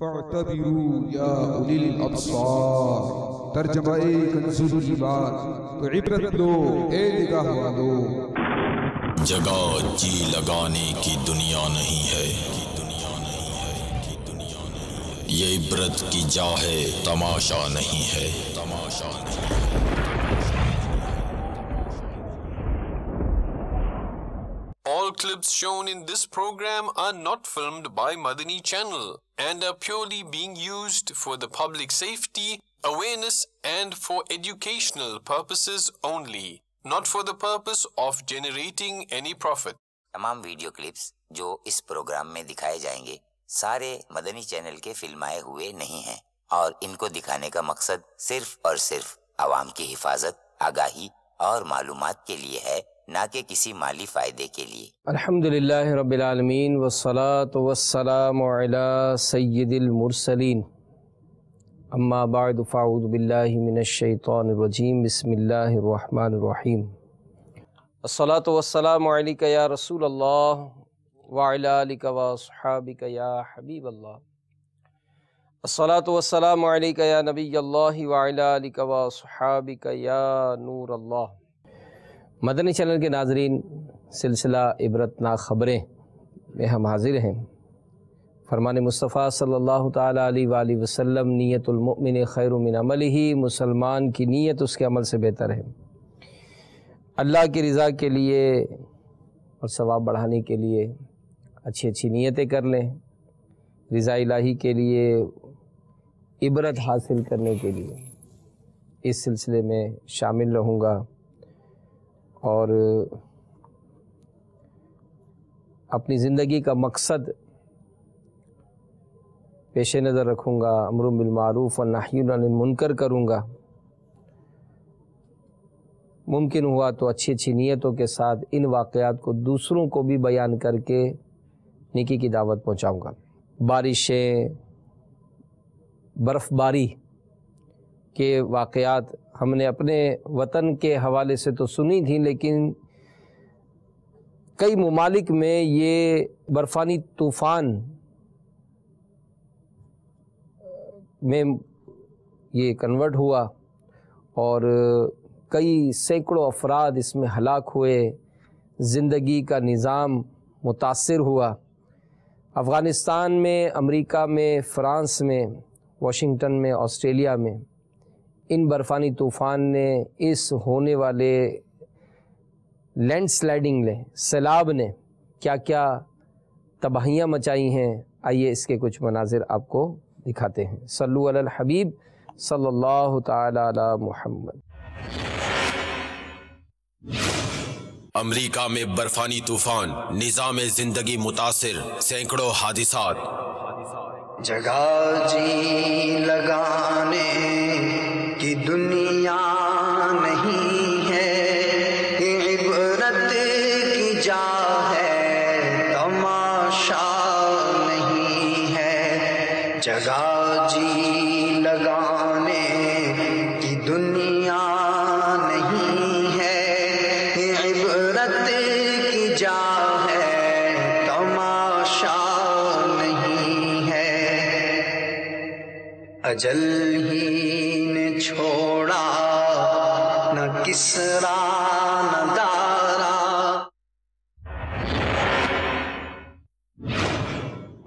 فاعتبروا یا اولی الابصار، ترجمہ کنز الایمان، تو عبرت لو اے نگاہ والو۔ جگہ جی لگانے کی دنیا نہیں ہے، یہ عبرت کی جا ہے، تماشا نہیں ہے، تماشا نہیں ہے۔ All clips shown in this program are not filmed by Madani Channel and are purely being used for the public safety, awareness and for educational purposes only, not for the purpose of generating any profit. تمام video clips جو اس programme میں دکھائے جائیں گے سارے مدنی channel کے فلمائے ہوئے نہیں ہیں، اور ان کو دکھانے کا مقصد صرف اور صرف عوام کی حفاظت، آگاہی اور معلومات کے لیے ہے، نہ کہ کسی مالی فائدے کے لیے۔ الحمدللہ رب العالمین والصلاة والسلام علی سید المرسلین، اما بعد فاعوذ باللہ من الشیطان الرجیم، بسم اللہ الرحمن الرحیم۔ الصلاة والسلام علیکہ یا رسول اللہ وعلی آلکہ واصحابکہ یا حبیب اللہ۔ الصلاة والسلام علیکہ یا نبی اللہ وعلی آلکہ واصحابکہ یا نور اللہ۔ مدنی چینل کے ناظرین، سلسلہ عبرتناک خبریں میں ہم حاضر ہیں۔ فرمان مصطفیٰ صلی اللہ تعالیٰ علیہ وآلہ وسلم، نیت المؤمن خیر من عملہ، مسلمان کی نیت اس کے عمل سے بہتر ہے۔ اللہ کی رضا کے لیے اور ثواب بڑھانے کے لیے اچھی اچھی نیتیں کر لیں، رضا الہی کے لیے، عبرت حاصل کرنے کے لیے اس سلسلے میں شامل رہوں گا، اور اپنی زندگی کا مقصد پیش نظر رکھوں گا، امر بالمعروف و نہی عن المنکر کروں گا۔ ممکن ہوا تو اچھی اچھی نیتوں کے ساتھ ان واقعات کو دوسروں کو بھی بیان کر کے نیکی کی دعوت پہنچاؤں گا۔ بارشیں، برف باری کے واقعات ہم نے اپنے وطن کے حوالے سے تو سنی تھیں، لیکن کئی ممالک میں یہ برفانی طوفان میں یہ کنورٹ ہوا اور کئی سینکڑوں افراد اس میں ہلاک ہوئے، زندگی کا نظام متاثر ہوا۔ افغانستان میں، امریکہ میں، فرانس میں، واشنگٹن میں، آسٹریلیا میں ان برفانی طوفان نے، اس ہونے والے لینڈ سلائڈنگ نے، سیلاب نے کیا کیا تباہیاں مچائی ہیں۔ آئیے اس کے کچھ مناظر آپ کو دکھاتے ہیں۔ صلو علی الحبیب صلی اللہ تعالی علی محمد۔ امریکہ میں برفانی طوفان، نظام زندگی متاثر، سینکڑوں حادثات۔ جگہ جی لگانے کی دنیا نہیں ہے، عبرت کی جا ہے، تماشا نہیں ہے۔ جگہ جی لگانے کی دنیا نہیں ہے، عبرت کی جا ہے، تماشا نہیں ہے۔ اجل ہی نے چھوڑا نہ کسرا نہ دارا۔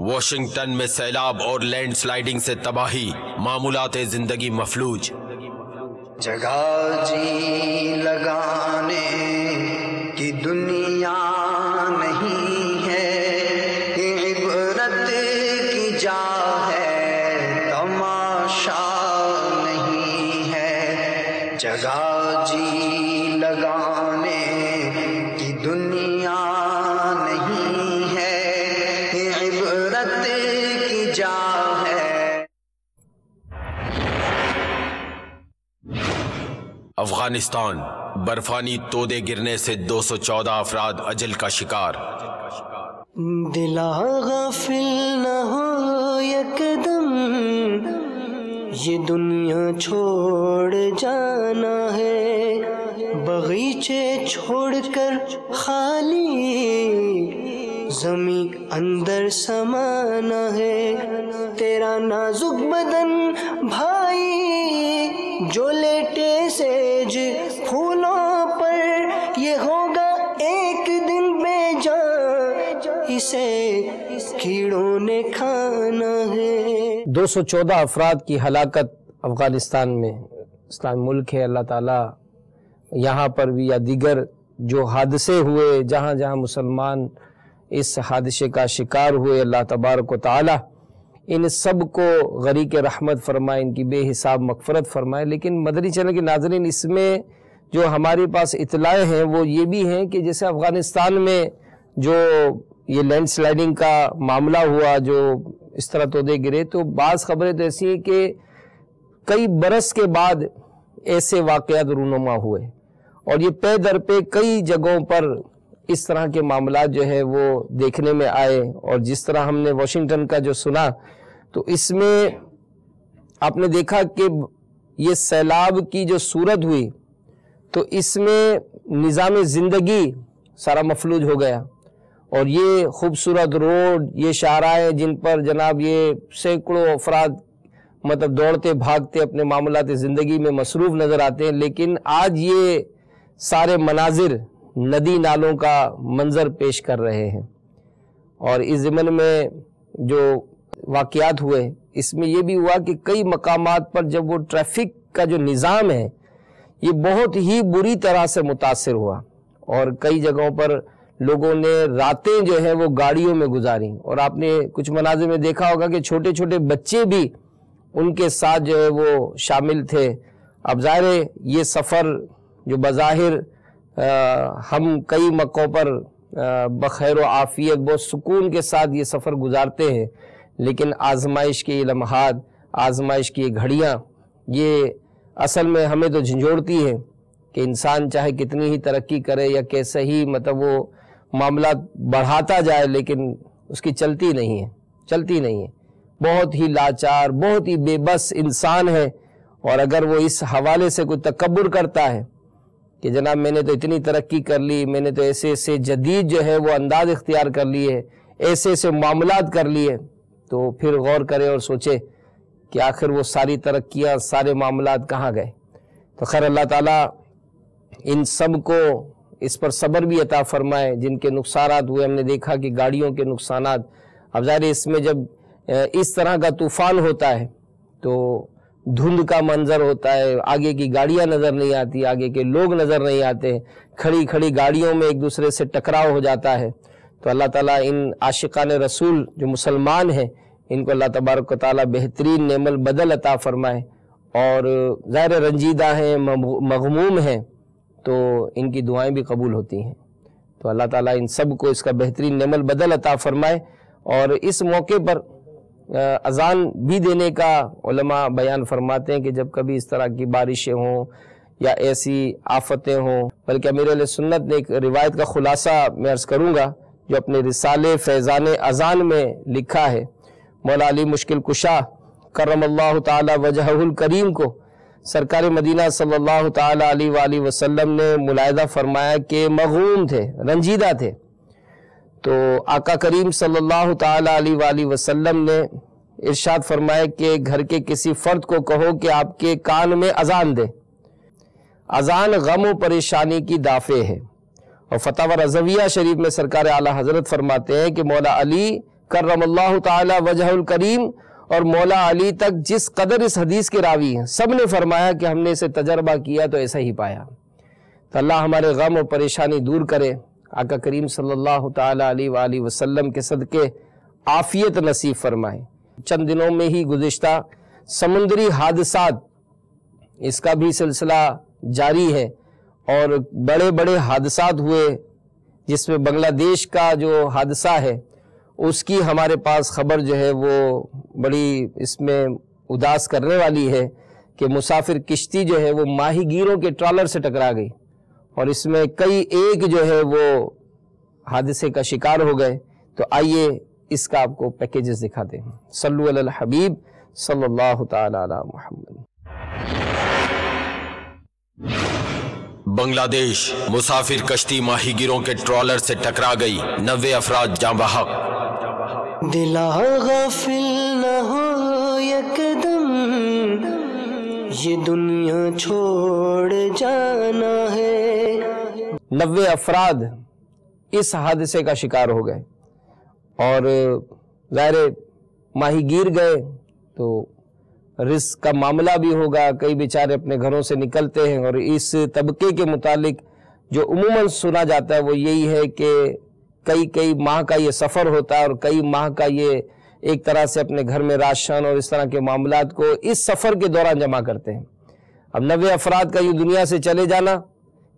واشنگٹن میں سیلاب اور لینڈ سلائڈنگ سے تباہی، معمولات زندگی مفلوج۔ جگہ جی لگانے کی دنیا نہیں ہے، عبرت کی جا ہے، تماشا نہیں ہے۔ جگہ جی لگانے کی دنیا نہیں ہے، عبرت کی جا ہے۔ افغانستان، برفانی تودے گرنے سے 214 افراد اجل کا شکار۔ دلا غافل نہ ہو یکدم، یہ دنیا چھوڑ جانا ہے، باغیچے چھوڑ کر خالی زمین اندر سمانا ہے، تیرا نازک بدن بھائی جو لیٹے سیج پھولوں پر، یہ ہوگا ایک دن بے جان، اسے کیڑوں نے کھانا ہے۔ 214 افراد کی ہلاکت افغانستان میں، اسلامی ملک ہے، اللہ تعالیٰ یہاں پر بھی یا دیگر جو حادثے ہوئے جہاں جہاں مسلمان اس حادثے کا شکار ہوئے، اللہ تبارک و تعالیٰ ان سب کو غریق رحمت فرمائے، ان کی بے حساب مغفرت فرمائے۔ لیکن مدنی چینل کے ناظرین، اس میں جو ہمارے پاس اطلاعیں ہیں وہ یہ بھی ہیں کہ جیسے افغانستان میں جو یہ لینڈ سلائڈنگ کا معاملہ ہوا، جو اس طرح تودے گرے، تو بعض خبریں تو ایسی ہیں کہ کئی برس کے بعد ایسے واقعات رونما ہوئے، اور یہ پے در پہ کئی جگہوں پر اس طرح کے معاملات جو ہے وہ دیکھنے میں آئے۔ اور جس طرح ہم نے واشنگٹن کا جو سنا، تو اس میں آپ نے دیکھا کہ یہ سیلاب کی جو صورت ہوئی تو اس میں نظام زندگی سارا مفلوج ہو گیا، اور یہ خوبصورت روڈ، یہ شاہراہیں جن پر جناب یہ سینکڑوں افراد مطلب دوڑتے بھاگتے اپنے معاملات زندگی میں مصروف نظر آتے ہیں، لیکن آج یہ سارے مناظر ندی نالوں کا منظر پیش کر رہے ہیں۔ اور اس ضمن میں جو واقعات ہوئے، اس میں یہ بھی ہوا کہ کئی مقامات پر جب وہ ٹریفک کا جو نظام ہے یہ بہت ہی بری طرح سے متاثر ہوا، اور کئی جگہوں پر لوگوں نے راتیں جو ہے وہ گاڑیوں میں گزاری، اور آپ نے کچھ مناظر میں دیکھا ہوگا کہ چھوٹے چھوٹے بچے بھی ان کے ساتھ جو ہے وہ شامل تھے۔ اب ظاہر ہے یہ سفر جو بظاہر ہم کئی موقعوں پر بخیر و عافیت بہت سکون کے ساتھ یہ سفر گزارتے ہیں، لیکن آزمائش کے یہ لمحات، آزمائش کی یہ گھڑیاں، یہ اصل میں ہمیں تو جھنجھوڑتی ہے کہ انسان چاہے کتنی ہی ترقی کرے یا کیسے ہی مطلب وہ معاملات بڑھاتا جائے، لیکن اس کی چلتی نہیں ہے۔ بہت ہی لاچار، بہت ہی بے بس انسان ہے، اور اگر وہ اس حوالے سے کوئی تکبر کرتا ہے کہ جناب میں نے تو اتنی ترقی کر لی، میں نے تو ایسے جدید جو ہے وہ انداز اختیار کر لیے، ایسے معاملات کر لیے، تو پھر غور کرے اور سوچے کہ آخر وہ ساری ترقیاں، سارے معاملات کہاں گئے۔ تو خیر اللہ تعالیٰ ان سب کو اس پر صبر بھی عطا فرمائے۔ جن کے نقصانات ہوئے، ہم نے دیکھا کہ گاڑیوں کے نقصانات، اب ظاہر اس میں جب اس طرح کا طوفان ہوتا ہے تو دھند کا منظر ہوتا ہے، آگے کی گاڑیاں نظر نہیں آتی، آگے کے لوگ نظر نہیں آتے، کھڑی کھڑی گاڑیوں میں ایک دوسرے سے ٹکراؤ ہو جاتا ہے۔ تو اللہ تعالیٰ ان عاشقان رسول جو مسلمان ہیں، ان کو اللہ تبارک و تعالیٰ بہترین نعم البدل عطا فرمائے، اور ظاہر رنجیدہ ہیں، مغموم ہیں، تو ان کی دعائیں بھی قبول ہوتی ہیں۔ تو اللہ تعالیٰ ان سب کو اس کا بہترین نعم البدل عطا فرمائے۔ اور اس موقع پر اذان بھی دینے کا علماء بیان فرماتے ہیں کہ جب کبھی اس طرح کی بارشیں ہوں یا ایسی آفتیں ہوں، بلکہ امیر اہل سنت نے ایک روایت کا خلاصہ میں عرض کروں گا جو اپنے رسالے فیضان اذان میں لکھا ہے۔ مولا علی مشکل کشا کرم اللہ تعالی وجہہ الکریم کو سرکار مدینہ صلی اللہ تعالی علیہ وآلہ وسلم نے ملاحظہ فرمایا کہ مغموم تھے، رنجیدہ تھے، تو آقا کریم صلی اللہ تعالی علیہ وآلہ وسلم نے ارشاد فرمایا کہ گھر کے کسی فرد کو کہو کہ آپ کے کان میں اذان دے۔ اذان غم و پریشانی کی دافع ہے، اور فتاوی رضویہ شریف میں سرکار اعلیٰ حضرت فرماتے ہیں کہ مولا علی کرم اللہ تعالی وجہ الکریم اور مولا علی تک جس قدر اس حدیث کے راوی ہیں، سب نے فرمایا کہ ہم نے اسے تجربہ کیا تو ایسا ہی پایا۔ تو اللہ ہمارے غم و پریشانی دور کرے، آقا کریم صلی اللہ تعالی علیہ وآلہ وسلم کے صدقے عافیت نصیب فرمائے۔ چند دنوں میں ہی گزشتہ سمندری حادثات، اس کا بھی سلسلہ جاری ہے، اور بڑے بڑے حادثات ہوئے، جس میں بنگلہ دیش کا جو حادثہ ہے اس کی ہمارے پاس خبر جو ہے وہ بڑی اس میں اداس کرنے والی ہے کہ مسافر کشتی جو ہے وہ ماہی گیروں کے ٹرالر سے ٹکرا گئی، اور اس میں کئی ایک جو ہے وہ حادثے کا شکار ہو گئے۔ تو آئیے اس کا آپ کو پیکیجز دکھاتے ہیں۔ صلو علی الحبیب صلی اللہ تعالی علی محمد۔ بنگلہ دیش مسافر کشتی ماہی گیروں کے ٹرالر سے ٹکرا گئی، 90 افراد جاں بحق۔ دلا غافل نہ ہو یہ دنیا چھوڑ جانا ہے۔ 90 افراد اس حادثے کا شکار ہو گئے، اور ظاہر ماہی گیر گئے تو رزق کا معاملہ بھی ہوگا، کئی بیچارے اپنے گھروں سے نکلتے ہیں، اور اس طبقے کے متعلق جو عموماً سنا جاتا ہے وہ یہی ہے کہ کئی ماہ کا یہ سفر ہوتا ہے، اور کئی ماہ کا یہ ایک طرح سے اپنے گھر میں راشن اور اس طرح کے معاملات کو اس سفر کے دوران جمع کرتے ہیں۔ اب 90 افراد کا یہ دنیا سے چلے جانا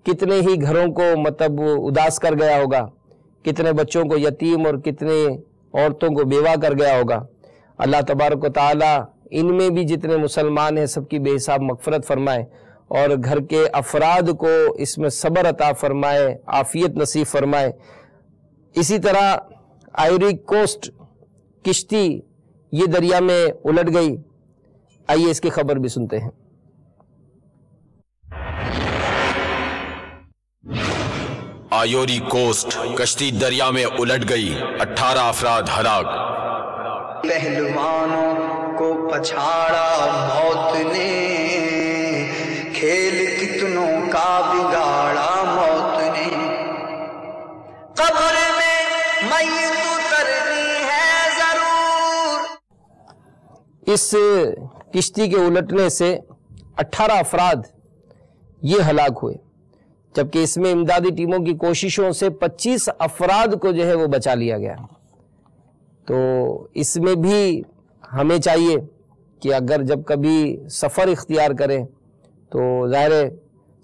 کتنے ہی گھروں کو مطلب اداس کر گیا ہوگا، کتنے بچوں کو یتیم اور کتنے عورتوں کو بیوہ کر گیا ہوگا۔ اللہ تبارک و تعالی ان میں بھی جتنے مسلمان ہیں سب کی بے حساب مغفرت فرمائے، اور گھر کے افراد کو اس میں صبر عطا فرمائے، عافیت نصیب فرمائے۔ اسی طرح آئیوری کوسٹ کشتی یہ دریا میں الٹ گئی، آئیے اس کی خبر بھی سنتے ہیں۔ آئیوری کوسٹ کشتی دریا میں الٹ گئی، 18 افراد ہلاک۔ پہلوانوں کو پچھاڑا موت نے، کھیل کتنوں کا بگاڑا موت نے، قبر میں میت اترنی ہے ضرور۔ اس کشتی کے الٹنے سے 18 افراد یہ ہلاک ہوئے، جبکہ اس میں امدادی ٹیموں کی کوششوں سے 25 افراد کو جو ہے وہ بچا لیا گیا۔ تو اس میں بھی ہمیں چاہیے کہ اگر جب کبھی سفر اختیار کریں تو ظاہر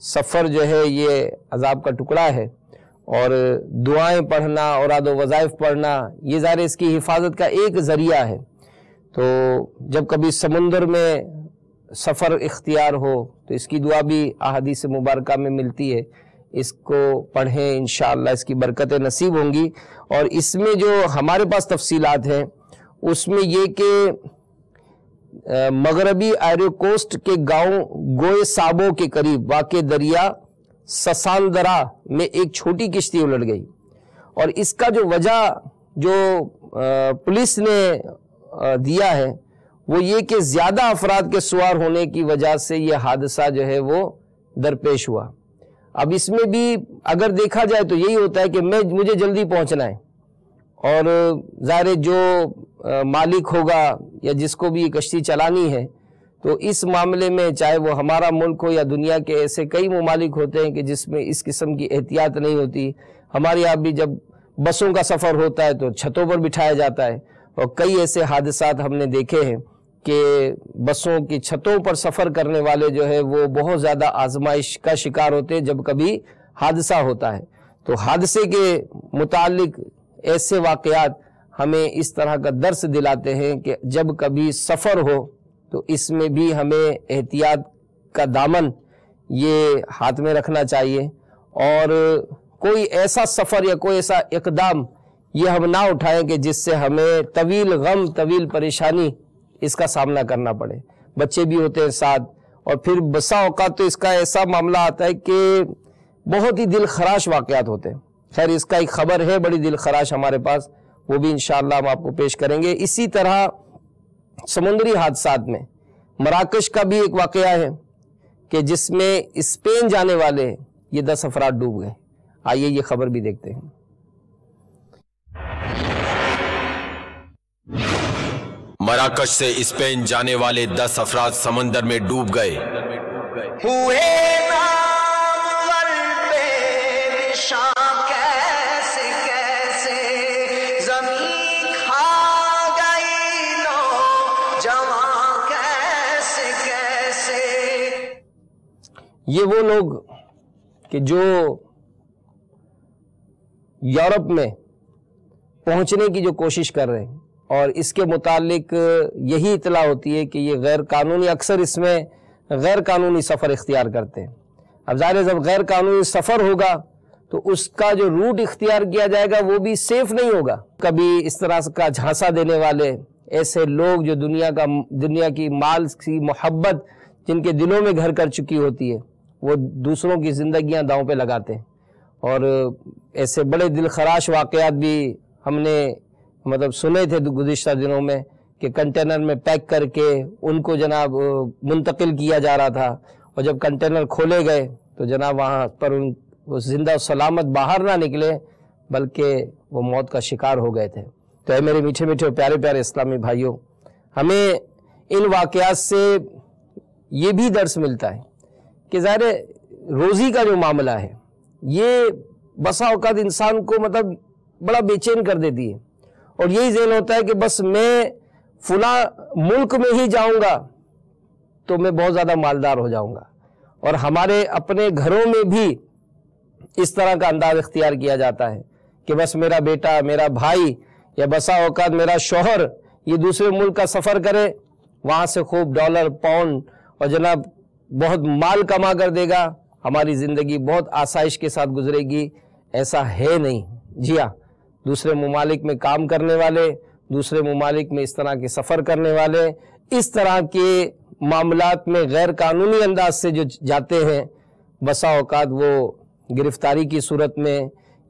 سفر جو ہے یہ عذاب کا ٹکڑا ہے، اور دعائیں پڑھنا، اوراد و وظائف پڑھنا، یہ ظاہر اس کی حفاظت کا ایک ذریعہ ہے۔ تو جب کبھی سمندر میں سفر اختیار ہو تو اس کی دعا بھی احادیث مبارکہ میں ملتی ہے، اس کو پڑھیں، انشاءاللہ اس کی برکتیں نصیب ہوں گی۔ اور اس میں جو ہمارے پاس تفصیلات ہیں اس میں یہ کہ مغربی آئیوری کوسٹ کے گاؤں گوئے سابو کے قریب واقع دریا سساندرا میں ایک چھوٹی کشتی الٹ گئی، اور اس کا جو وجہ جو پولیس نے دیا ہے وہ یہ کہ زیادہ افراد کے سوار ہونے کی وجہ سے یہ حادثہ جو ہے وہ درپیش ہوا۔ اب اس میں بھی اگر دیکھا جائے تو یہی ہوتا ہے کہ مجھے جلدی پہنچنا ہے، اور ظاہر جو مالک ہوگا یا جس کو بھی یہ کشتی چلانی ہے تو اس معاملے میں چاہے وہ ہمارا ملک ہو یا دنیا کے ایسے کئی ممالک ہوتے ہیں کہ جس میں اس قسم کی احتیاط نہیں ہوتی۔ ہمارے یہاں بھی جب بسوں کا سفر ہوتا ہے تو چھتوں پر بٹھایا جاتا ہے، اور کئی ایسے حادثات ہم نے دیکھے ہیں کہ بسوں کی چھتوں پر سفر کرنے والے جو ہے وہ بہت زیادہ آزمائش کا شکار ہوتے ہیں جب کبھی حادثہ ہوتا ہے۔ تو حادثے کے متعلق ایسے واقعات ہمیں اس طرح کا درس دلاتے ہیں کہ جب کبھی سفر ہو تو اس میں بھی ہمیں احتیاط کا دامن یہ ہاتھ میں رکھنا چاہیے، اور کوئی ایسا سفر یا کوئی ایسا اقدام یہ ہم نہ اٹھائیں کہ جس سے ہمیں طویل غم، طویل پریشانی اس کا سامنا کرنا پڑے۔ بچے بھی ہوتے ہیں ساتھ، اور پھر بسا اوقات تو اس کا ایسا معاملہ آتا ہے کہ بہت ہی دل خراش واقعات ہوتے ہیں۔ خیر اس کا ایک خبر ہے بڑی دل خراش ہمارے پاس، وہ بھی انشاءاللہ ہم آپ کو پیش کریں گے۔ اسی طرح سمندری حادثات میں مراکش کا بھی ایک واقعہ ہے کہ جس میں اسپین جانے والے یہ 10 افراد ڈوب گئے۔ آئیے یہ خبر بھی دیکھتے ہیں۔ مراکش سے اسپین جانے والے 10 افراد سمندر میں ڈوب گئے۔ ہوئے نامور بے نشان کیسے کیسے، زمین کھا گئی نوجوان کیسے کیسے۔ یہ وہ لوگ کہ جو یورپ میں پہنچنے کی جو کوشش کر رہے ہیں، اور اس کے متعلق یہی اطلاع ہوتی ہے کہ یہ غیر قانونی، اکثر اس میں غیر قانونی سفر اختیار کرتے ہیں۔ اب ظاہر ہے جب غیر قانونی سفر ہوگا تو اس کا جو روٹ اختیار کیا جائے گا وہ بھی سیف نہیں ہوگا۔ کبھی اس طرح کا جھانسا دینے والے ایسے لوگ جو دنیا کی مال کی محبت جن کے دلوں میں گھر کر چکی ہوتی ہے، وہ دوسروں کی زندگیاں داؤں پہ لگاتے ہیں۔ اور ایسے بڑے دل خراش واقعات بھی ہم نے سنے تھے گزشتہ دنوں میں کہ کنٹینر میں پیک کر کے ان کو جناب منتقل کیا جا رہا تھا، اور جب کنٹینر کھولے گئے تو جناب وہاں پر وہ زندہ سلامت باہر نہ نکلے بلکہ وہ موت کا شکار ہو گئے تھے۔ تو اے میرے میٹھے میٹھے اور پیارے پیارے اسلامی بھائیوں، ہمیں ان واقعات سے یہ بھی درس ملتا ہے کہ ظاہر روزی کا جو معاملہ ہے یہ بسا اوقات انسان کو مطلب بڑا بے چین کر دیتی ہے، اور یہی ذہن ہوتا ہے کہ بس میں فلاں ملک میں ہی جاؤں گا تو میں بہت زیادہ مالدار ہو جاؤں گا، اور ہمارے اپنے گھروں میں بھی اس طرح کا انداز اختیار کیا جاتا ہے کہ بس میرا بیٹا، میرا بھائی، یا بسا اوقات میرا شوہر یہ دوسرے ملک کا سفر کرے، وہاں سے خوب ڈالر، پاؤنڈ اور جناب بہت مال کما کر دے گا، ہماری زندگی بہت آسائش کے ساتھ گزرے گی۔ ایسا ہے نہیں۔ جی ہاں، دوسرے ممالک میں کام کرنے والے، دوسرے ممالک میں اس طرح کے سفر کرنے والے، اس طرح کے معاملات میں غیر قانونی انداز سے جو جاتے ہیں، بسا اوقات وہ گرفتاری کی صورت میں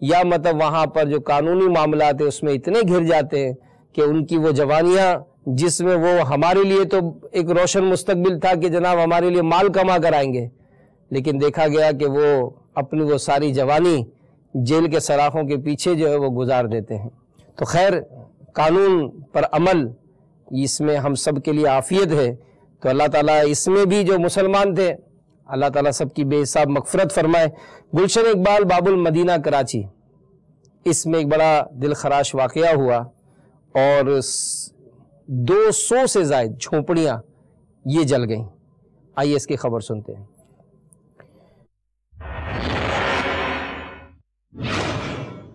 یا مطلب وہاں پر جو قانونی معاملات ہیں اس میں اتنے گھر جاتے ہیں کہ ان کی وہ جوانیاں جس میں وہ ہمارے لیے تو ایک روشن مستقبل تھا کہ جناب ہمارے لیے مال کما کر آئیں گے، لیکن دیکھا گیا کہ وہ اپنی وہ ساری جوانی جیل کے سراخوں کے پیچھے جو ہے وہ گزار دیتے ہیں۔ تو خیر، قانون پر عمل اس میں ہم سب کے لیے عافیت ہے، تو اللہ تعالیٰ اس میں بھی جو مسلمان تھے اللہ تعالیٰ سب کی بے حساب مغفرت فرمائے۔ گلشن اقبال باب المدینہ کراچی، اس میں ایک بڑا دل خراش واقعہ ہوا اور 200 سے زائد جھونپڑیاں یہ جل گئیں۔ آئیے اس کی خبر سنتے ہیں۔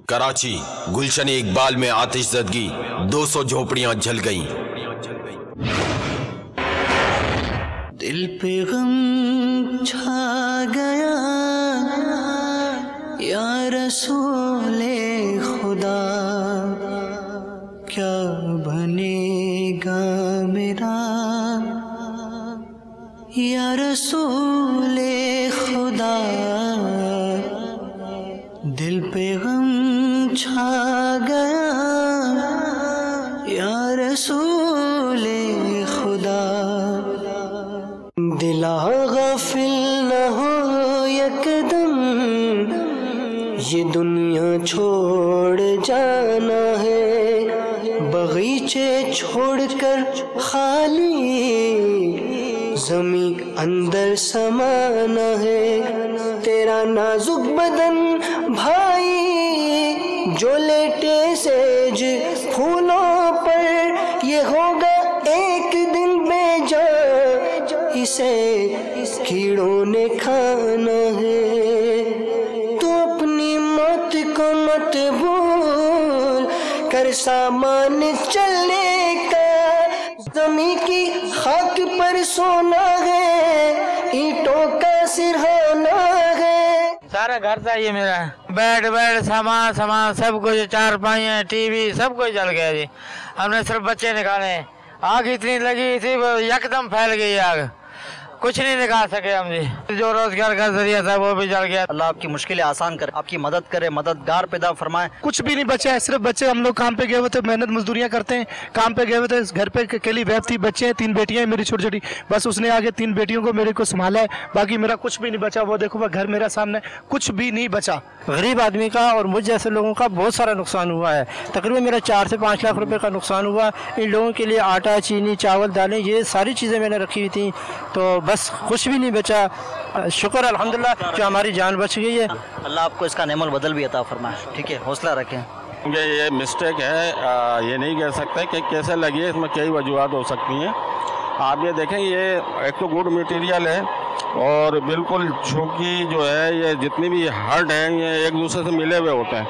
کراچی گلشن اقبال میں آتش زدگی، 200 جھونپڑیاں جل گئیں۔ دل پہ غم چھا گیا یا رسول خدا، کیا بنے گا میرا یا رسول خدا، دل پہ غم چھا گیا یا رسول خدا، دلا غافل نہ ہو یکدم، یہ دنیا چھوڑ جانا ہے، باغیچے چھوڑ کر خالی زمین اندر سمانا ہے، تیرا نازک بدن بھائی جو لیٹے سیج پھولوں پر، یہ ہوگا ایک دن بے جان، اسے کیڑوں نے کھانا ہے، تو اپنی موت کو مت بھول کر سامان چلنے کا، زمین کی خاک پر سونا ہے، اینٹوں کا سرہانا ہے۔ سارا گھر تھا یہ میرا، بیڈ سامان سب کچھ، چارپائیاں، ٹی وی سب کچھ جل گیا جی۔ ہم نے صرف بچے نکالے، آگ اتنی لگی تھی وہ یکدم پھیل گئی آگ، کچھ نہیں نکال سکے ہم جی، جو روزگار کا ذریعہ تھا وہ بھی جل گیا۔ اللہ آپ کی مشکلیں آسان کرے، آپ کی مدد کرے، مددگار پیدا فرمائے۔ کچھ بھی نہیں بچا ہے، صرف بچے، ہم لوگ کام پہ گئے ہوئے تھے، محنت مزدوریاں کرتے ہیں، کام پہ گئے ہوئے تھے، گھر پہ اکیلی ویب تھی، بچے ہیں، 3 بیٹیاں ہیں میری چھوٹی چھوٹی، بس اس نے آگے 3 بیٹیوں کو میرے کو سنبھالا ہے، باقی میرا کچھ بھی نہیں بچا۔ وہ دیکھو وہ گھر میرا سامنے، کچھ بھی نہیں بچا۔ غریب آدمی کا اور مجھ جیسے لوگوں کا بہت سارا نقصان ہوا ہے، تقریباً میرا 4 سے 5 لاکھ روپے کا نقصان ہوا۔ ان لوگوں کے لیے آٹا، چینی، چاول، دالیں، یہ ساری چیزیں میں نے رکھی ہوئی تھیں، تو بس کچھ بھی نہیں بچا۔ شکر الحمدللہ کہ ہماری جان بچ گئی ہے۔ اللہ آپ کو اس کا نعم البدل بھی عطا فرمائے، ٹھیک ہے، حوصلہ رکھیں۔ یہ مسٹیک ہے، یہ نہیں کہہ سکتے کہ کیسے لگی ہے، اس میں کئی وجوہات ہو سکتی ہیں۔ آپ یہ دیکھیں، یہ ایک تو گڈ میٹیریل ہے، اور بالکل چونکہ جو ہے یہ جتنی بھی ہڈ ہیں یہ ایک دوسرے سے ملے ہوئے ہوتے ہیں،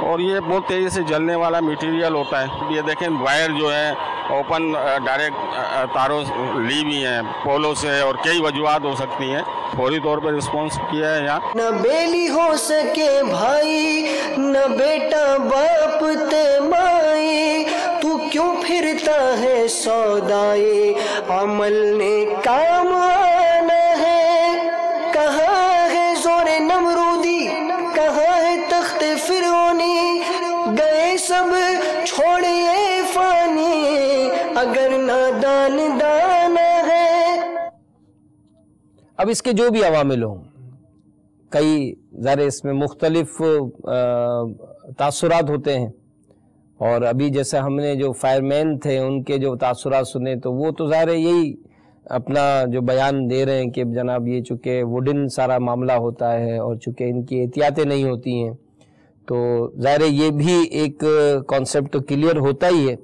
اور یہ بہت تیزی سے جلنے والا میٹیریل ہوتا ہے۔ یہ دیکھیں وائر جو ہے اوپن ڈائریکٹ تاروں لی بھی ہیں پولوں سے، اور کئی وجوہات ہو سکتی ہیں۔ فوری طور پر رسپانس کیا ہے یہاں۔ نہ بیلی ہو سکے بھائی، نہ بیٹا باپ تے مائی، تو کیوں پھرتا ہے سودائے عمل نے کام آنا ہے؟ کہاں ہے زور نمرودی، کہاں ہے تخت فرعونی، گئے سب چھوڑے فانی، اگر اب اس کے جو بھی عوامل ہوں، کئی ظاہر اس میں مختلف تاثرات ہوتے ہیں، اور ابھی جیسے ہم نے جو فائر مین تھے ان کے جو تاثرات سنے تو وہ تو ظاہر یہی اپنا جو بیان دے رہے ہیں کہ جناب یہ چونکہ ووڈن سارا معاملہ ہوتا ہے اور چونکہ ان کی احتیاطیں نہیں ہوتی ہیں، تو ظاہر یہ بھی ایک کانسیپٹ تو کلیئر ہوتا ہی ہے،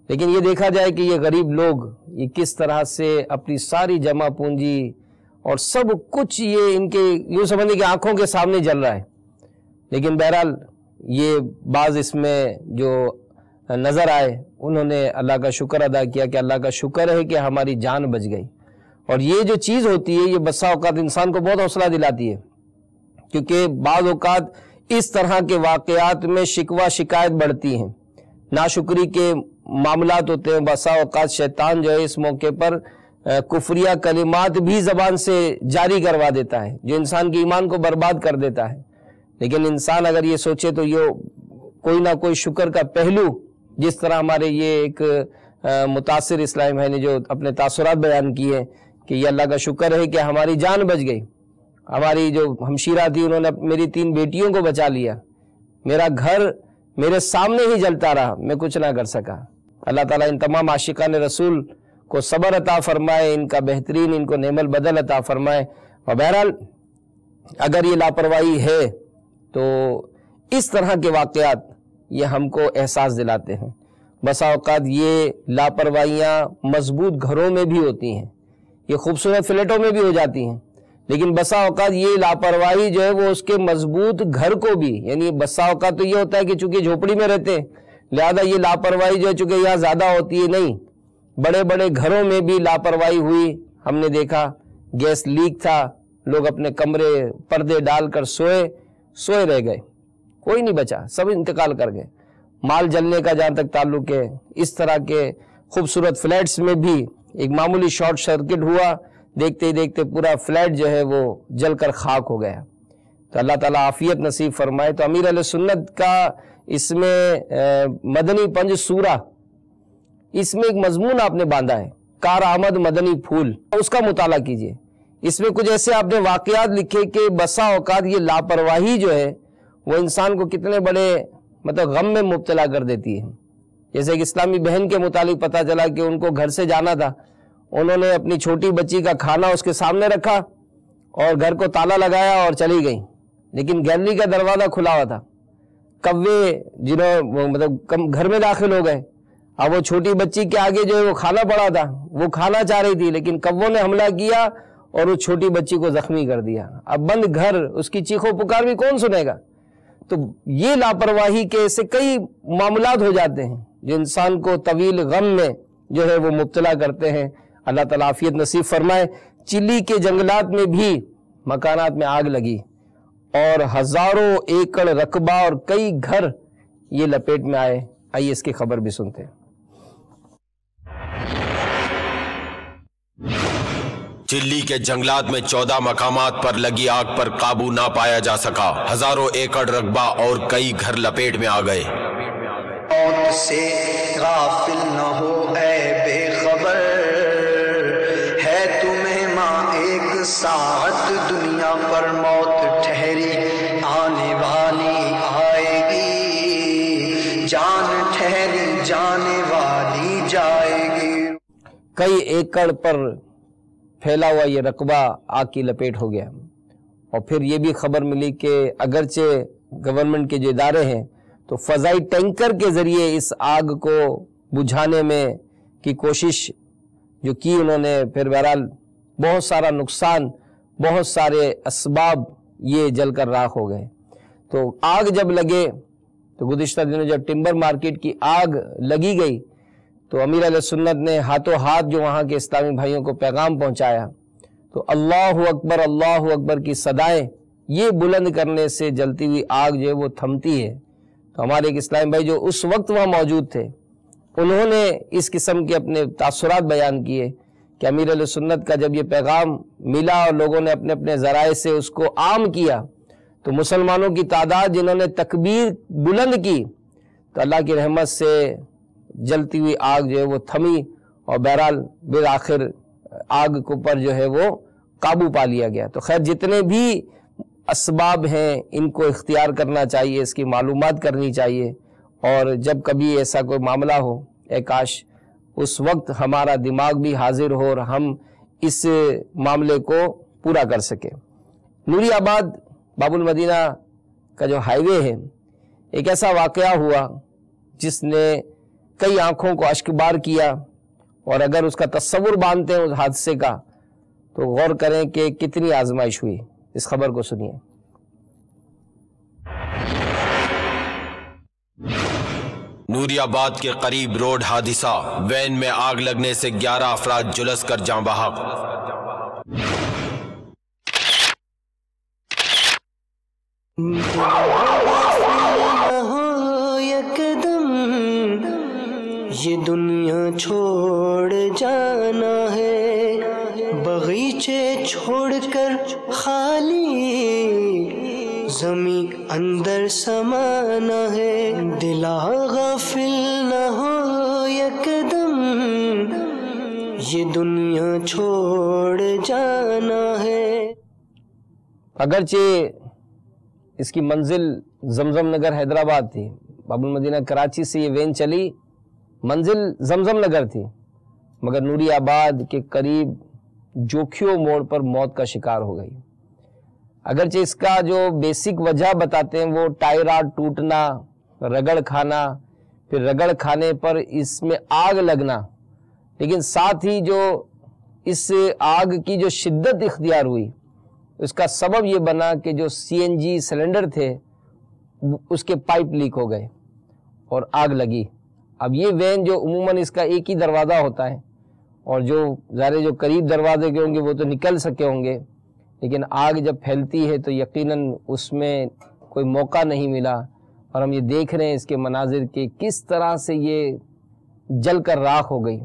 لیکن یہ دیکھا جائے کہ یہ غریب لوگ یہ کس طرح سے اپنی ساری جمع پونجی اور سب کچھ یہ ان کے یوں سمجھنے کہ آنکھوں کے سامنے جل رہا ہے، لیکن بہرحال یہ بعض اس میں جو نظر آئے انہوں نے اللہ کا شکر ادا کیا کہ اللہ کا شکر ہے کہ ہماری جان بچ گئی۔ اور یہ جو چیز ہوتی ہے یہ بسا اوقات انسان کو بہت حوصلہ دلاتی ہے، کیونکہ بعض اوقات اس طرح کے واقعات میں شکوہ شکایت بڑھتی ہیں، ناشکری کے معاملات ہوتے ہیں، بسا اوقات شیطان جو ہے اس موقع پر کفریہ کلمات بھی زبان سے جاری کروا دیتا ہے جو انسان کے ایمان کو برباد کر دیتا ہے، لیکن انسان اگر یہ سوچے تو یہ کوئی نہ کوئی شکر کا پہلو، جس طرح ہمارے یہ ایک متاثر اسلامی بھائی نے جو اپنے تاثرات بیان کیے ہیں کہ یہ اللہ کا شکر ہے کہ ہماری جان بچ گئی، ہماری جو ہمشیرہ تھی انہوں نے میری 3 بیٹیوں کو بچا لیا، میرا گھر میرے سامنے ہی جلتا رہا، میں کچھ نہ کر سکا۔ اللہ تعالیٰ ان تمام عاشقان رسول کو صبر عطا فرمائے، ان کا بہترین ان کو نعم البدل عطا فرمائے۔ اور بہرحال اگر یہ لاپرواہی ہے تو اس طرح کے واقعات یہ ہم کو احساس دلاتے ہیں۔ بسا اوقات یہ لاپرواہیاں مضبوط گھروں میں بھی ہوتی ہیں، یہ خوبصورت فلیٹوں میں بھی ہو جاتی ہیں، لیکن بسا اوقات یہ لاپرواہی جو ہے وہ اس کے مضبوط گھر کو بھی، یعنی بسا اوقات تو یہ ہوتا ہے کہ چونکہ جھوپڑی میں رہتے ہیں لہذا یہ لاپرواہی جو ہے چونکہ یہاں زیادہ ہوتی ہے، نہیں، بڑے بڑے گھروں میں بھی لاپرواہی ہوئی، ہم نے دیکھا گیس لیک تھا، لوگ اپنے کمرے پردے ڈال کر سوئے رہ گئے، کوئی نہیں بچا، سب انتقال کر گئے۔ مال جلنے کا جہاں تک تعلق ہے، اس طرح کے خوبصورت فلیٹس میں بھی ایک معمولی شارٹ سرکٹ ہوا، دیکھتے ہی دیکھتے پورا فلیٹ جو ہے وہ جل کر خاک ہو گیا۔ تو اللہ تعالیٰ عافیت نصیب فرمائے۔ تو امیر اہل سنت کا اس میں مدنی پنج سورہ، اس میں ایک مضمون آپ نے باندھا ہے، کار آمد مدنی پھول، اس کا مطالعہ کیجئے۔ اس میں کچھ ایسے آپ نے واقعات لکھے کہ بسا اوقات یہ لاپرواہی جو ہے وہ انسان کو کتنے بڑے غم میں مبتلا کر دیتی ہے۔ جیسے کہ اسلامی بہن کے متعلق پتہ چلا کہ ان کو گھر سے جانا تھا، انہوں نے اپنی چھوٹی بچی کا کھانا اس کے سامنے رکھا اور گھر کو تالا لگایا اور چلی گئی، لیکن گیلری کا دروازہ کھلا ہوا تھا، کوے جنہوں گھر میں داخل ہو گئے، اب وہ چھوٹی بچی کے آگے جو ہے وہ کھانا پڑا تھا، وہ کھانا چاہ رہی تھی لیکن کووں نے حملہ کیا اور اس چھوٹی بچی کو زخمی کر دیا۔ اب بند گھر، اس کی چیخ و پکار بھی کون سنے گا؟ تو یہ لاپرواہی کے ایسے کئی معاملات ہو جاتے ہیں جو انسان کو طویل غم میں جو ہے وہ مبتلا کرتے ہیں۔ اللہ تعالیٰ عافیت نصیب فرمائے۔ چلی کے جنگلات میں بھی مکانات میں آگ لگی اور ہزاروں ایکڑ رقبہ اور کئی گھر یہ لپیٹ میں آئے۔ آئیے اس کی خبر بھی سنتے ہیں۔ چلی کے جنگلات میں 14 مقامات پر لگی آگ پر قابو نہ پایا جا سکا، ہزاروں ایکڑ رقبہ اور کئی گھر لپیٹ میں آ گئے۔ موت سے غافل نہ ہو اے بے خبر، ہے تمہیں ماں ایک ساعت دنیا پر موت ٹھہری آنے والی آئے گی، جان ٹھہری جانے والی جائے گی۔ کئی ایکڑ پر پھیلا ہوا یہ رقبہ آگ کی لپیٹ ہو گیا، اور پھر یہ بھی خبر ملی کہ اگرچہ گورنمنٹ کے جو ادارے ہیں تو فضائی ٹینکر کے ذریعے اس آگ کو بجھانے میں کی کوشش جو کی انہوں نے، پھر بہرحال بہت سارا نقصان، بہت سارے اسباب یہ جل کر راکھ ہو گئے۔ تو آگ جب لگے تو گزشتہ دنوں جب ٹمبر مارکیٹ کی آگ لگی گئی تو امیر علیہ سنت نے ہاتھوں ہاتھ جو وہاں کے اسلامی بھائیوں کو پیغام پہنچایا، تو اللہ اکبر کی صدائیں یہ بلند کرنے سے جلتی ہوئی آگ جو ہے وہ تھمتی ہے۔ تو ہمارے ایک اسلامی بھائی جو اس وقت وہاں موجود تھے انہوں نے اس قسم کے اپنے تاثرات بیان کیے کہ امیر علیہ سنت کا جب یہ پیغام ملا اور لوگوں نے اپنے اپنے ذرائع سے اس کو عام کیا تو مسلمانوں کی تعداد جنہوں نے تکبیر بلند کی تو اللہ کی رحمت سے جلتی ہوئی آگ جو ہے وہ تھمی، اور بہرحال بالآخر آگ کے اوپر جو ہے وہ قابو پا لیا گیا۔ تو خیر جتنے بھی اسباب ہیں ان کو اختیار کرنا چاہیے، اس کی معلومات کرنی چاہیے، اور جب کبھی ایسا کوئی معاملہ ہو اے کاش اس وقت ہمارا دماغ بھی حاضر ہو اور ہم اس معاملے کو پورا کر سکیں۔ نوری آباد باب المدینہ کا جو ہائی وے ہے، ایک ایسا واقعہ ہوا جس نے کئی آنکھوں کو اشکبار کیا، اور اگر اس کا تصور باندھتے ہیں اس حادثے کا تو غور کریں کہ کتنی آزمائش ہوئی۔ اس خبر کو سنیے۔ نوری آباد کے قریب روڈ حادثہ، وین میں آگ لگنے سے 11 افراد جلس کر جاں بحق۔ یہ دنیا چھوڑ جانا ہے، بغیچے چھوڑ کر خالی زمین اندر سمانا ہے، دلا غافل نہ ہو یکدم، یہ دنیا چھوڑ جانا ہے۔ اگرچہ اس کی منزل زمزم نگر حیدرآباد تھی، باب المدینہ کراچی سے یہ وین چلی، منزل زمزم نگر تھی، مگر نوری آباد کے قریب جوکھیو موڑ پر موت کا شکار ہو گئی۔ اگرچہ اس کا جو بیسک وجہ بتاتے ہیں وہ ٹائرات ٹوٹنا، رگڑ کھانا، پھر رگڑ کھانے پر اس میں آگ لگنا، لیکن ساتھ ہی جو اس آگ کی جو شدت اختیار ہوئی اس کا سبب یہ بنا کہ جو سی این جی سلنڈر تھے اس کے پائپ لیک ہو گئے اور آگ لگی۔ اب یہ وین جو عموماً اس کا ایک ہی دروازہ ہوتا ہے، اور جو ظاہر جو قریب دروازے کے ہوں گے وہ تو نکل سکے ہوں گے، لیکن آگ جب پھیلتی ہے تو یقیناً اس میں کوئی موقع نہیں ملا، اور ہم یہ دیکھ رہے ہیں اس کے مناظر کہ کس طرح سے یہ جل کر راکھ ہو گئی،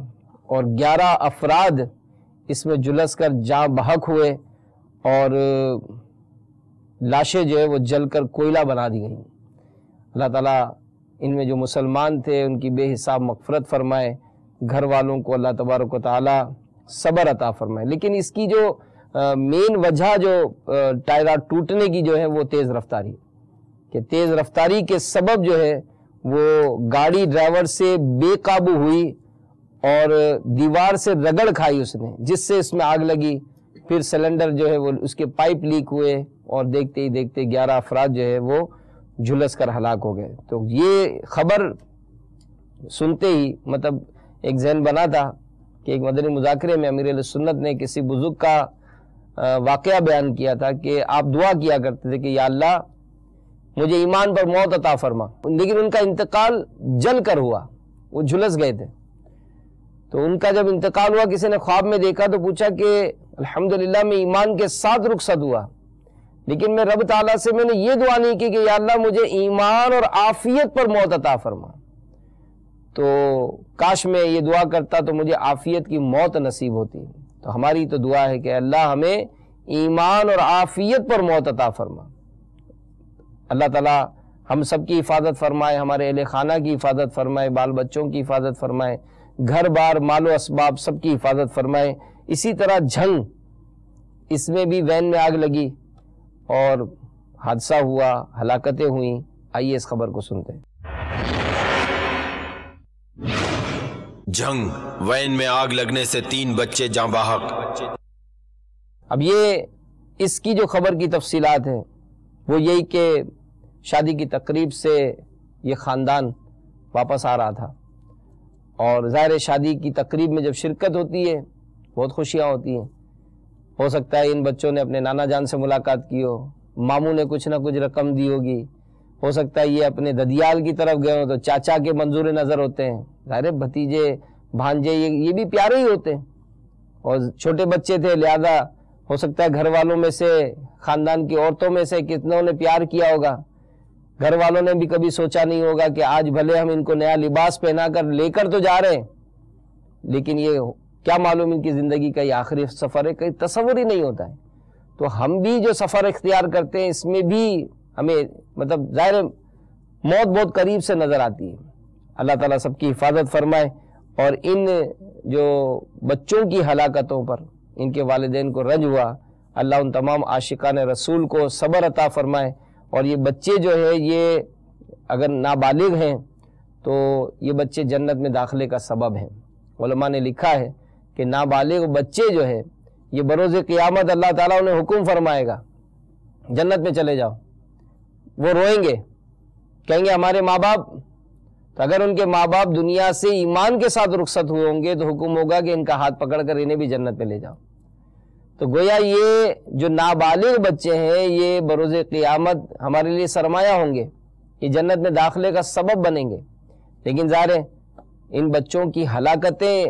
اور 11 افراد اس میں جلس کر جاں بحق ہوئے، اور لاشیں جو ہے وہ جل کر کوئلہ بنا دی گئیں۔ اللہ تعالیٰ ان میں جو مسلمان تھے ان کی بے حساب مغفرت فرمائے، گھر والوں کو اللہ تبارک و تعالیٰ صبر عطا فرمائے۔ لیکن اس کی جو مین وجہ جو ٹائرات ٹوٹنے کی جو ہے وہ تیز رفتاری، کہ تیز رفتاری کے سبب جو ہے وہ گاڑی ڈرائیور سے بے قابو ہوئی اور دیوار سے رگڑ کھائی اس نے، جس سے اس میں آگ لگی، پھر سلنڈر جو ہے وہ اس کے پائپ لیک ہوئے، اور دیکھتے ہی دیکھتے 11 افراد جو ہے وہ جھلس کر ہلاک ہو گئے۔ تو یہ خبر سنتے ہی مطلب ایک ذہن بنا تھا کہ ایک مدنی مذاکرے میں امیر اہل سنت نے کسی بزرگ کا واقعہ بیان کیا تھا کہ آپ دعا کیا کرتے تھے کہ یا اللہ مجھے ایمان پر موت عطا فرما، لیکن ان کا انتقال جل کر ہوا، وہ جھلس گئے تھے۔ تو ان کا جب انتقال ہوا کسی نے خواب میں دیکھا تو پوچھا کہ الحمدللہ میں ایمان کے ساتھ رخصت ہوا، لیکن میں رب تعالیٰ سے میں نے یہ دعا نہیں کی کہ یا اللہ مجھے ایمان اور عافیت پر موت عطا فرما۔ تو کاش میں یہ دعا کرتا تو مجھے عافیت کی موت نصیب ہوتی۔ تو ہماری تو دعا ہے کہ اللہ ہمیں ایمان اور عافیت پر موت عطا فرما۔ اللہ تعالیٰ ہم سب کی حفاظت فرمائے، ہمارے اہل خانہ کی حفاظت فرمائے، بال بچوں کی حفاظت فرمائے، گھر بار مال و اسباب سب کی حفاظت فرمائے۔ اسی طرح جھنگ، اس میں بھی وین میں آگ لگی اور حادثہ ہوا، ہلاکتیں ہوئیں۔ آئیے اس خبر کو سنتے ہیں۔ جھنگ، وین میں آگ لگنے سے 3 بچے جاں بحق۔ اب یہ اس کی جو خبر کی تفصیلات ہیں وہ یہی کہ شادی کی تقریب سے یہ خاندان واپس آ رہا تھا، اور ظاہر شادی کی تقریب میں جب شرکت ہوتی ہے بہت خوشیاں ہوتی ہیں۔ ہو سکتا ہے ان بچوں نے اپنے نانا جان سے ملاقات کی ہو، ماموں نے کچھ نہ کچھ رقم دی ہوگی، ہو سکتا ہے یہ اپنے ددیال کی طرف گئے ہوں تو چاچا کے منظور نظر ہوتے ہیں، ظاہر بھتیجے بھانجے یہ بھی پیارے ہی ہوتے ہیں، اور چھوٹے بچے تھے لہذا ہو سکتا ہے گھر والوں میں سے، خاندان کی عورتوں میں سے کتنوں نے پیار کیا ہوگا، گھر والوں نے بھی کبھی سوچا نہیں ہوگا کہ آج بھلے ہم ان کو نیا لباس پہنا کر لے کر تو جا رہے ہیں، لیکن یہ کیا معلوم ان کی زندگی کا یہ آخری سفر ہے، کہیں تصور ہی نہیں ہوتا ہے۔ تو ہم بھی جو سفر اختیار کرتے ہیں اس میں بھی ہمیں مطلب ظاہر موت بہت قریب سے نظر آتی ہے۔ اللہ تعالیٰ سب کی حفاظت فرمائے، اور ان جو بچوں کی ہلاکتوں پر ان کے والدین کو رنج ہوا اللہ ان تمام عاشقان رسول کو صبر عطا فرمائے. اور یہ بچے جو ہے یہ اگر نابالغ ہیں تو یہ بچے جنت میں داخلے کا سبب ہیں. علماء نے لکھا ہے کہ نابالغ بچے جو ہے یہ بروز قیامت اللہ تعالیٰ انہیں حکم فرمائے گا جنت میں چلے جاؤ. وہ روئیں گے, کہیں گے ہمارے ماں باپ. تو اگر ان کے ماں باپ دنیا سے ایمان کے ساتھ رخصت ہوئے ہوں گے تو حکم ہوگا کہ ان کا ہاتھ پکڑ کر انہیں بھی جنت میں لے جاؤ. تو گویا یہ جو نابالغ بچے ہیں یہ بروز قیامت ہمارے لیے سرمایہ ہوں گے, یہ جنت میں داخلے کا سبب بنیں گے. لیکن ظاہر ہے ان بچوں کی ہلاکتیں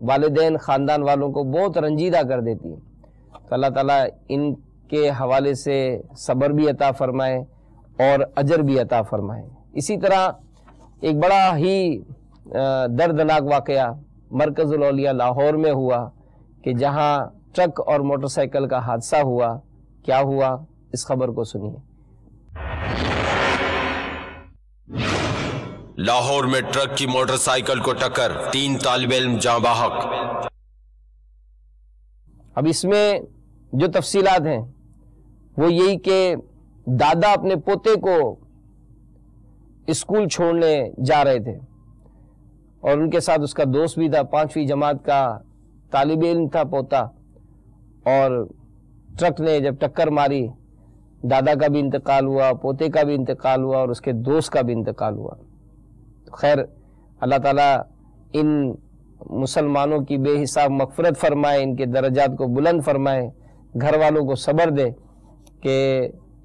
والدین خاندان والوں کو بہت رنجیدہ کر دیتی ہیں. تو اللہ تعالیٰ ان کے حوالے سے صبر بھی عطا فرمائے اور اجر بھی عطا فرمائے. اسی طرح ایک بڑا ہی دردناک واقعہ مرکز الاولیاء لاہور میں ہوا کہ جہاں ٹرک اور موٹر سائیکل کا حادثہ ہوا. کیا ہوا اس خبر کو سنیے. لاہور میں ٹرک کی موٹر سائیکل کو ٹکر, 3 طالب علم جاں بحق. اب اس میں جو تفصیلات ہیں وہ یہی کہ دادا اپنے پوتے کو اسکول چھوڑنے جا رہے تھے اور ان کے ساتھ اس کا دوست بھی تھا, 5ویں جماعت کا طالب علم تھا پوتا. اور ٹرک نے جب ٹکر ماری دادا کا بھی انتقال ہوا, پوتے کا بھی انتقال ہوا اور اس کے دوست کا بھی انتقال ہوا. خیر اللہ تعالیٰ ان مسلمانوں کی بے حساب مغفرت فرمائے, ان کے درجات کو بلند فرمائے, گھر والوں کو صبر دے کہ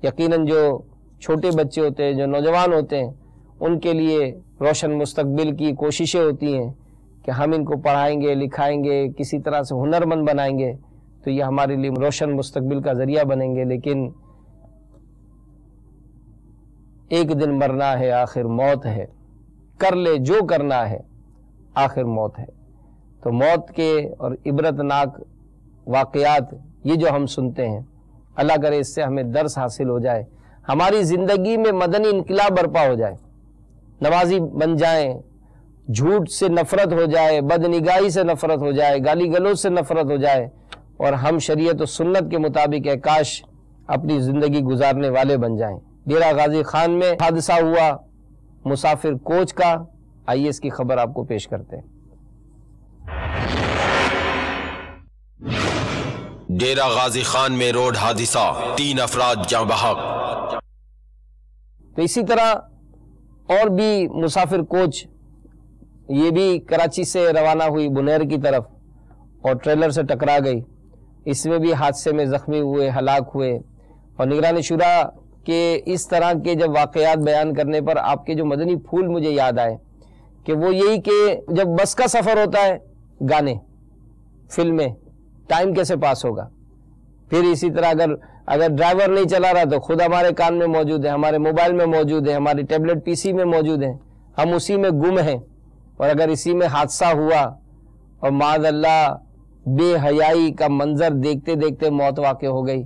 یقیناً جو چھوٹے بچے ہوتے ہیں, جو نوجوان ہوتے ہیں, ان کے لیے روشن مستقبل کی کوششیں ہوتی ہیں کہ ہم ان کو پڑھائیں گے, لکھائیں گے, کسی طرح سے ہنرمند بنائیں گے تو یہ ہمارے لیے روشن مستقبل کا ذریعہ بنیں گے. لیکن ایک دن مرنا ہے, آخر موت ہے, کر لے جو کرنا ہے, آخر موت ہے. تو موت کے اور عبرتناک واقعات یہ جو ہم سنتے ہیں, اللہ کرے اس سے ہمیں درس حاصل ہو جائے, ہماری زندگی میں مدنی انقلاب برپا ہو جائے, نمازی بن جائیں, جھوٹ سے نفرت ہو جائے, بدنگاہی سے نفرت ہو جائے, گالی گلوچ سے نفرت ہو جائے اور ہم شریعت و سنت کے مطابق ہے کاش اپنی زندگی گزارنے والے بن جائیں. ڈیرہ غازی خان میں حادثہ ہوا مسافر کوچ کا, آئیے اس کی خبر آپ کو پیش کرتے ہیں. ڈیرہ غازی خان میں روڈ حادثہ, 3 افراد جاں بحق. تو اسی طرح اور بھی مسافر کوچ یہ بھی کراچی سے روانہ ہوئی بنیر کی طرف اور ٹریلر سے ٹکرا گئی. اس میں بھی حادثے میں زخمی ہوئے, ہلاک ہوئے. اور نگران شورا کہ اس طرح کے جب واقعات بیان کرنے پر آپ کے جو مدنی پھول مجھے یاد آئے کہ وہ یہی کہ جب بس کا سفر ہوتا ہے گانے فلمیں, ٹائم کیسے پاس ہوگا. پھر اسی طرح اگر ڈرائیور نہیں چلا رہا تو خود ہمارے کان میں موجود ہے, ہمارے موبائل میں موجود ہے, ہماری ٹیبلٹ پی سی میں موجود ہیں, ہم اسی میں گم ہیں. اور اگر اسی میں حادثہ ہوا اور معاذ اللہ بے حیائی کا منظر دیکھتے دیکھتے موت واقع ہو گئی,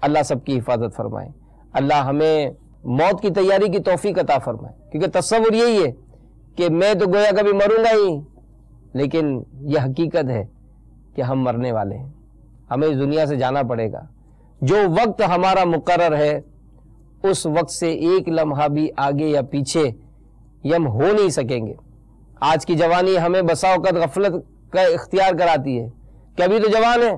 اللہ سب کی حفاظت فرمائے. اللہ ہمیں موت کی تیاری کی توفیق عطا فرمائے. کیونکہ تصور یہی ہے کہ میں تو گویا کبھی مروں گا ہی, لیکن یہ حقیقت ہے کہ ہم مرنے والے ہیں, ہمیں اس دنیا سے جانا پڑے گا. جو وقت ہمارا مقرر ہے اس وقت سے ایک لمحہ بھی آگے یا پیچھے یہ ہم ہو نہیں سکیں گے. آج کی جوانی ہمیں بسا اوقات غفلت کا اختیار کراتی ہے کہ ابھی تو جوان ہے,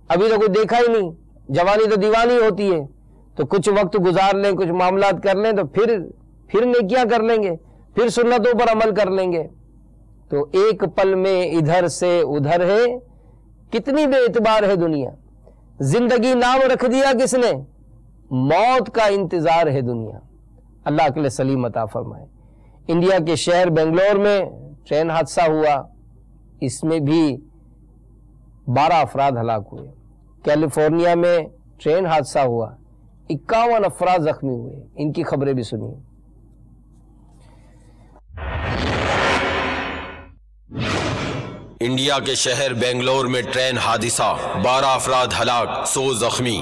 ابھی تو کوئی دیکھا ہی نہیں, جوانی تو دیوانی ہوتی ہے, تو کچھ وقت گزار لیں, کچھ معاملات کر لیں تو پھر نیکیاں کر لیں گے, پھر سنتوں پر عمل کر لیں گے. تو ایک پل میں ادھر سے ادھر ہے, کتنی بے اعتبار ہے دنیا. زندگی نام رکھ دیا کس نے, موت کا انتظار ہے دنیا. اللہ عقل سلیم عطا فرمائے. انڈیا کے شہر بنگلور میں ٹرین حادثہ ہوا, اس میں بھی 12 افراد ہلاک ہوئے. کیلیفورنیا میں ٹرین حادثہ ہوا, 51 افراد زخمی ہوئے. ان کی خبریں بھی سنیے. انڈیا کے شہر بنگلور میں ٹرین حادثہ, 12 افراد ہلاک, 100 زخمی.